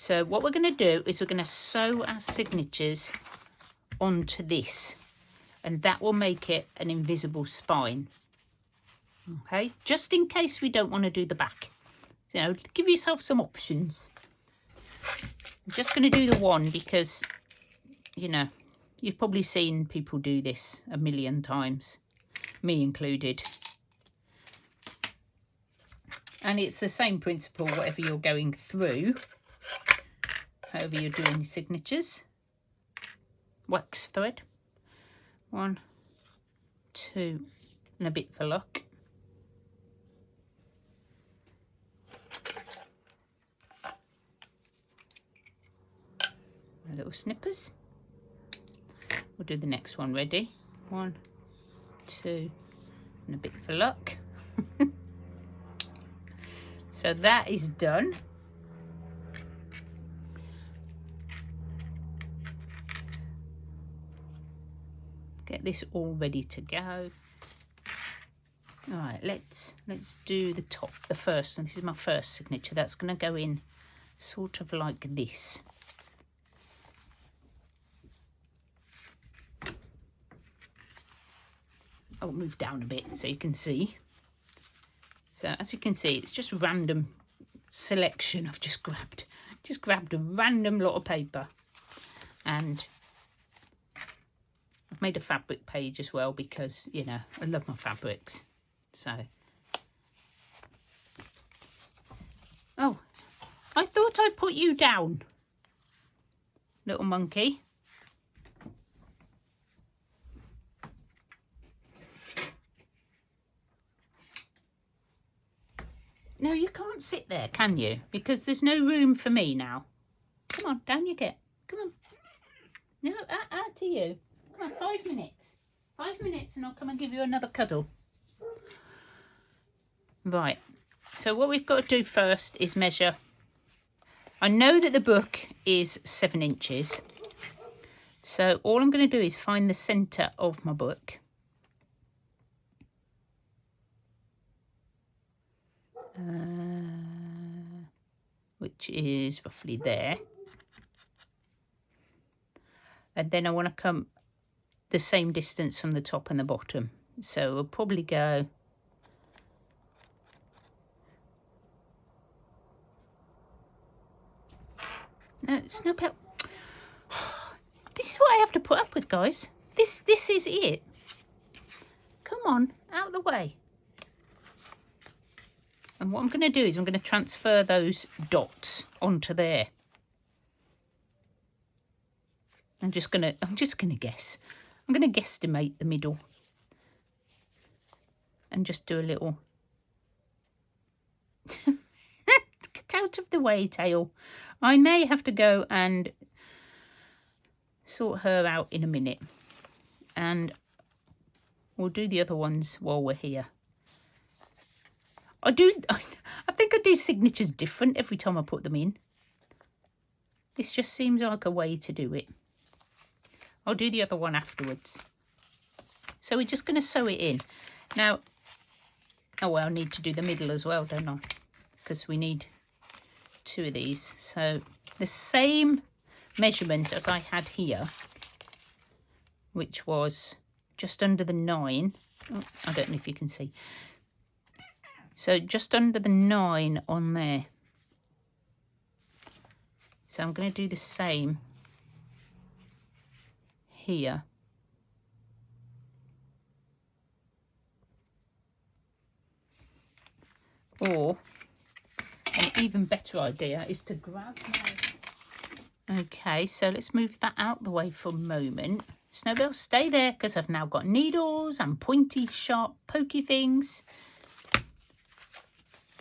So what we're going to do is we're going to sew our signatures onto this, and that will make it an invisible spine. Okay, just in case we don't want to do the back, you know, give yourself some options. I'm just going to do the one because, you know, you've probably seen people do this a million times, me included. And it's the same principle whatever you're going through, however you're doing your signatures. Wax thread, 1, 2, and a bit for luck. My little snippers. We'll do the next one. Ready? 1, 2, and a bit for luck. So that is done. Get this all ready to go. All right, let's do the top, the first one. This is my first signature. That's going to go in sort of like this. I'll move down a bit so you can see. So as you can see, it's just random selection. I've just grabbed a random lot of paper, and I've made a fabric page as well because, you know, I love my fabrics. So, oh, I thought I put you down, little monkey. No, you can't sit there, can you? Because there's no room for me now. Come on, down you get. Come on. No, to you. Come on, 5 minutes. 5 minutes and I'll come and give you another cuddle. Right, so what we've got to do first is measure. I know that the book is 7 inches. So all I'm going to do is find the centre of my book. Which is roughly there. And then I want to come the same distance from the top and the bottom. So we'll probably go no, it's no help. This is what I have to put up with, guys. This is it. Come on, out of the way. And what I'm going to do is I'm going to transfer those dots onto there. I'm just going to guess. I'm going to guesstimate the middle. And just do a little. Get out of the way, tail. I may have to go and sort her out in a minute. And we'll do the other ones while we're here. I think I do signatures different every time I put them in. This just seems like a way to do it. I'll do the other one afterwards. So we're just going to sew it in. Now, oh well, I need to do the middle as well, don't I? Because we need 2 of these. So the same measurement as I had here, which was just under the 9. Oh, I don't know if you can see. So just under the 9 on there. So I'm going to do the same here. Or an even better idea is to grab my... Okay, so let's move that out the way for a moment. Snowbell, stay there because I've now got needles and pointy, sharp, pokey things.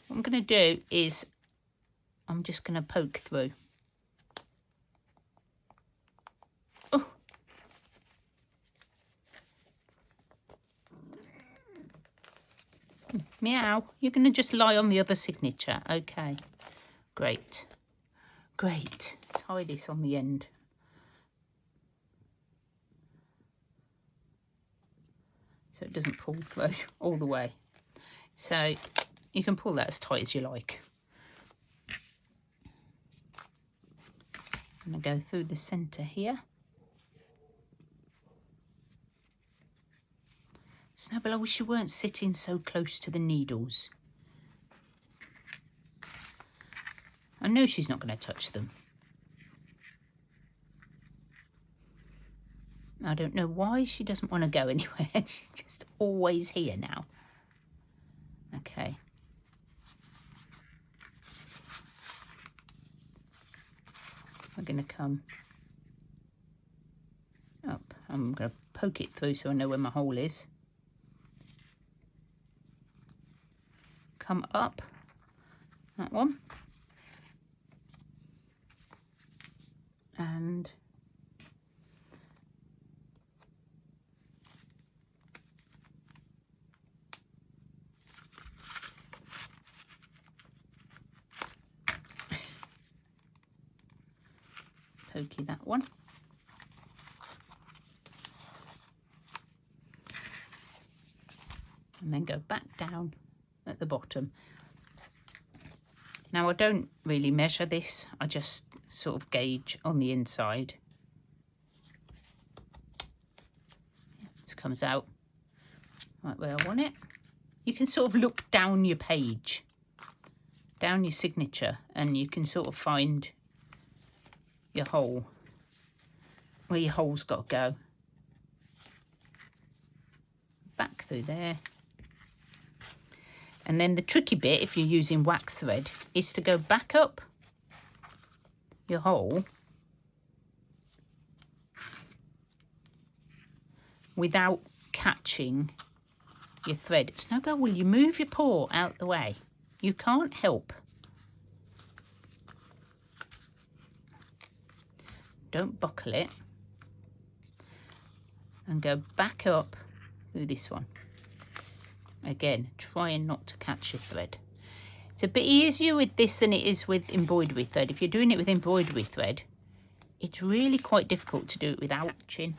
What I'm going to do is I'm just going to poke through. Oh. Meow. You're going to just lie on the other signature. Okay. Great. Great. Tie this on the end. So it doesn't pull through all the way. So you can pull that as tight as you like. I'm going to go through the centre here. Snowball, I wish you weren't sitting so close to the needles. I know she's not going to touch them. I don't know why she doesn't want to go anywhere. She's just always here now. Okay. We're going to come up. I'm going to poke it through so I know where my hole is. Come up. That one. And pokey that one. And then go back down at the bottom. Now I don't really measure this, I just sort of gauge on the inside. It comes out right where I want it. You can sort of look down your page, down your signature, and you can sort of find your hole, where your hole's got to go. Back through there. And then the tricky bit, if you're using wax thread, is to go back up your hole without catching your thread. Snowball, will you move your paw out the way? You can't help. Don't buckle it. And go back up through this one. Again, trying not to catch your thread. It's a bit easier with this than it is with embroidery thread. If you're doing it with embroidery thread, it's really quite difficult to do it without catching.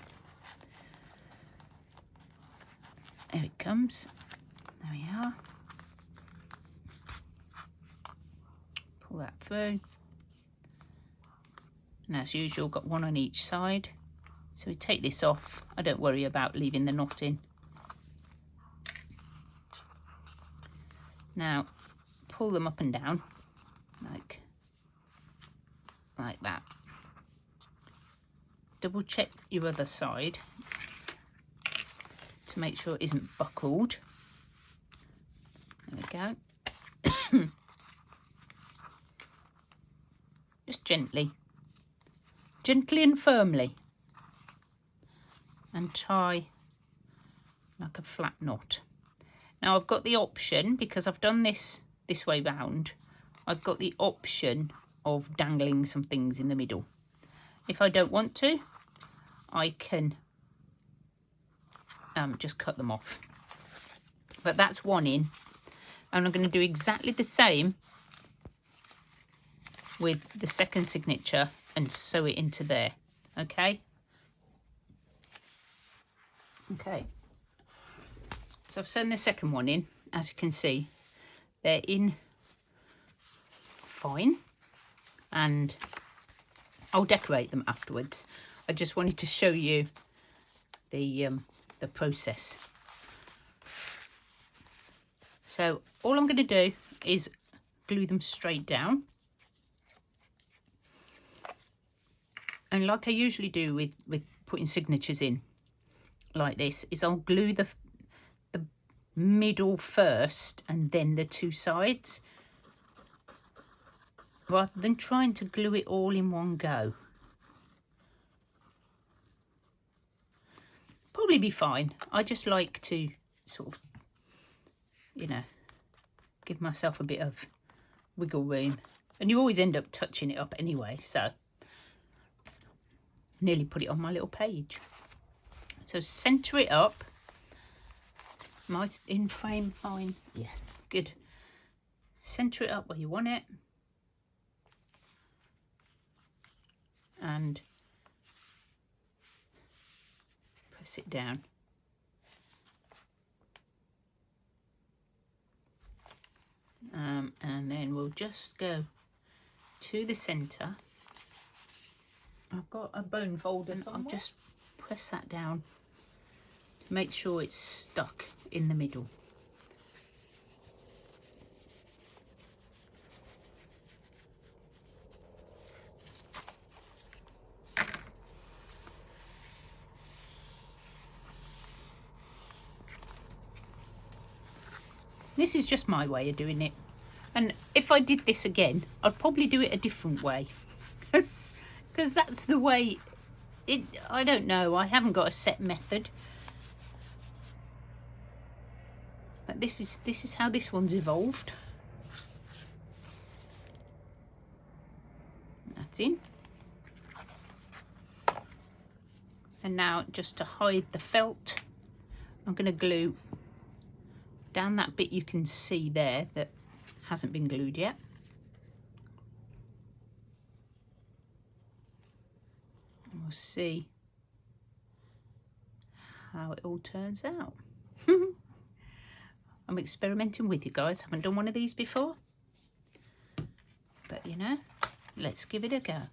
There it comes. There we are. Pull that through. And as usual, got one on each side. So we take this off. I don't worry about leaving the knot in. Now, pull them up and down, like that. Double check your other side to make sure it isn't buckled. There we go. Just gently and firmly, and tie like a flat knot. Now I've got the option, because I've done this way round, I've got the option of dangling some things in the middle. If I don't want to, I can just cut them off. But that's one in. And I'm going to do exactly the same with the second signature and sew it into there. Okay? Okay. So I've sewn the second one in. As you can see, they're in fine, and I'll decorate them afterwards. I just wanted to show you the process. So all I'm going to do is glue them straight down, and like I usually do with putting signatures in like this, is I'll glue the middle first and then the two sides, rather than trying to glue it all in one go. Probably be fine. I just like to sort of, you know, give myself a bit of wiggle room, and you always end up touching it up anyway. So nearly put it on my little page. So centre it up. Am I in frame? Fine. Yeah, good. Centre it up where you want it. And press it down. And then we'll just go to the centre I've got a bone folder and I'll just press that down to make sure it's stuck in the middle. This is just my way of doing it, and if I did this again I'd probably do it a different way because that's the way it, I don't know, I haven't got a set method, but this is how this one's evolved. That's in. And now, just to hide the felt, I'm going to glue down that bit you can see there that hasn't been glued yet. And we'll see how it all turns out. I'm experimenting with you guys. Haven't done one of these before, but you know, let's give it a go.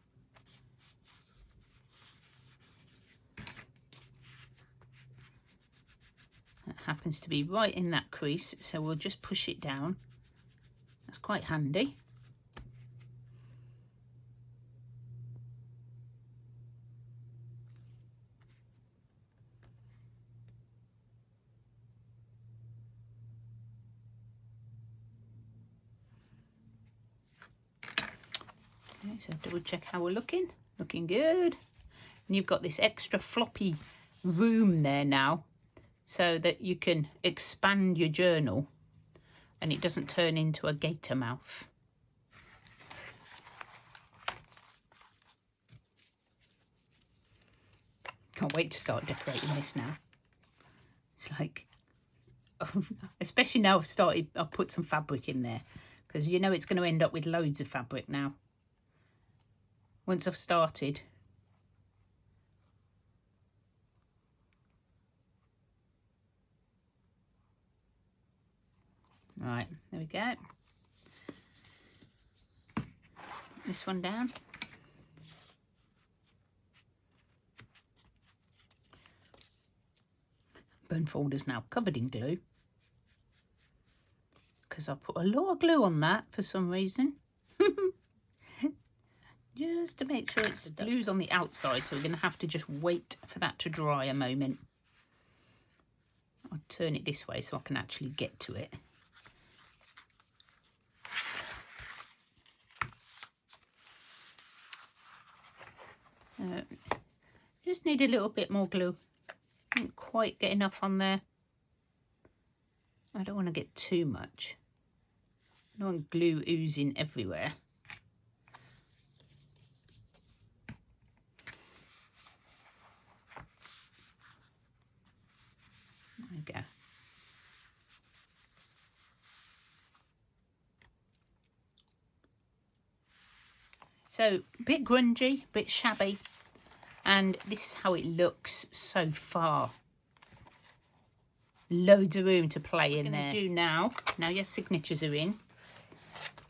That happens to be right in that crease, so we'll just push it down. That's quite handy. Okay, so double check how we're looking. Looking good. And you've got this extra floppy room there now, so that you can expand your journal and it doesn't turn into a gator mouth. Can't wait to start decorating this now. It's like, especially now I've put some fabric in there, because you know it's going to end up with loads of fabric now. Once I've started. Right, there we go. This one down. Bone folder's now covered in glue, because I put a lot of glue on that for some reason. Just to make sure it's the glue's on the outside, so we're going to have to just wait for that to dry a moment. I'll turn it this way so I can actually get to it. Just need a little bit more glue. Didn't quite get enough on there. I don't want to get too much. I don't want glue oozing everywhere. There we go. So a bit grungy, a bit shabby, and this is how it looks so far. Loads of room to play in there. Do now your signatures are in.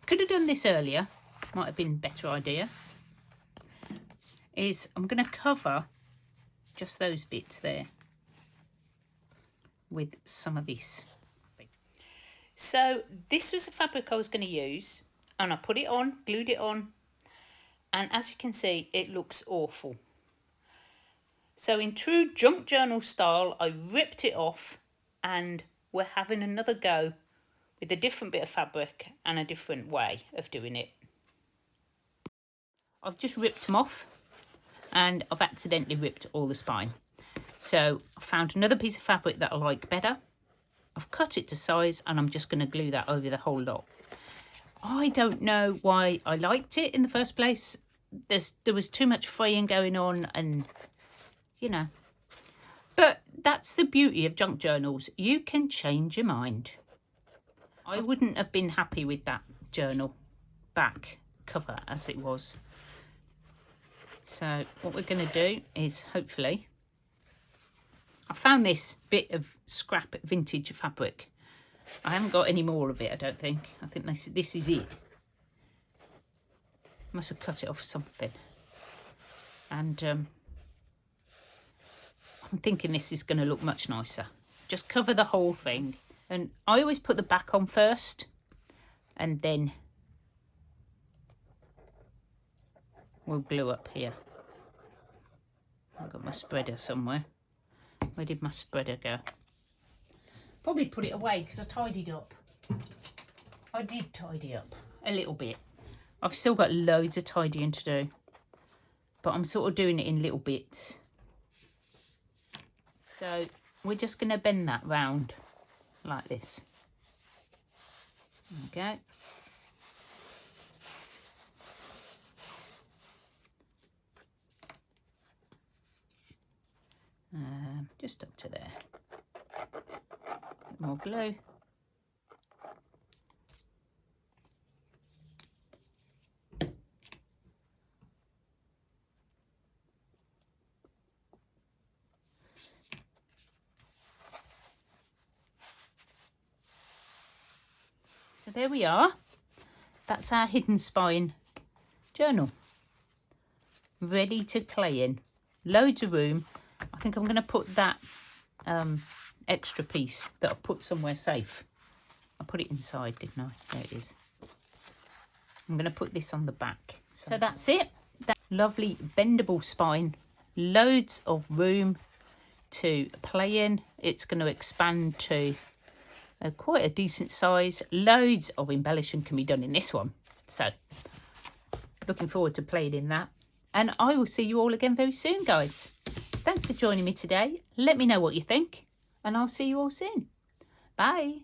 Could have done this earlier, might have been a better idea. Is I'm going to cover just those bits there with some of this. So this was the fabric I was going to use, and I put it on, glued it on, and as you can see it looks awful. So in true junk journal style, I ripped it off, and we're having another go with a different bit of fabric and a different way of doing it. I've just ripped them off, and I've accidentally ripped all the spine. So I found another piece of fabric that I like better. I've cut it to size, and I'm just going to glue that over the whole lot. I don't know why I liked it in the first place. There was too much fraying going on, and you know. But that's the beauty of junk journals. You can change your mind. I wouldn't have been happy with that journal back cover as it was. So what we're going to do is, hopefully, I found this bit of scrap vintage fabric. I haven't got any more of it, I don't think. I think this is it. Must have cut it off something. And I'm thinking this is going to look much nicer. Just cover the whole thing. And I always put the back on first, and then we'll glue up here. I've got my spreader somewhere. Where did my spreader go? Probably put it away because I tidied up. I did tidy up a little bit. I've still got loads of tidying to do, but I'm sort of doing it in little bits. So we're just going to bend that round like this. Okay. Just up to there. Bit more glue. So there we are. That's our hidden spine journal. Ready to play in. Loads of room. I think I'm going to put that extra piece that I've put somewhere safe. I put it inside, didn't I? There it is. I'm going to put this on the back. So that's it. That lovely bendable spine. Loads of room to play in. It's going to expand to quite a decent size. Loads of embellishing can be done in this one. So looking forward to playing in that. And I will see you all again very soon, guys. Thanks for joining me today. Let me know what you think, and I'll see you all soon. Bye.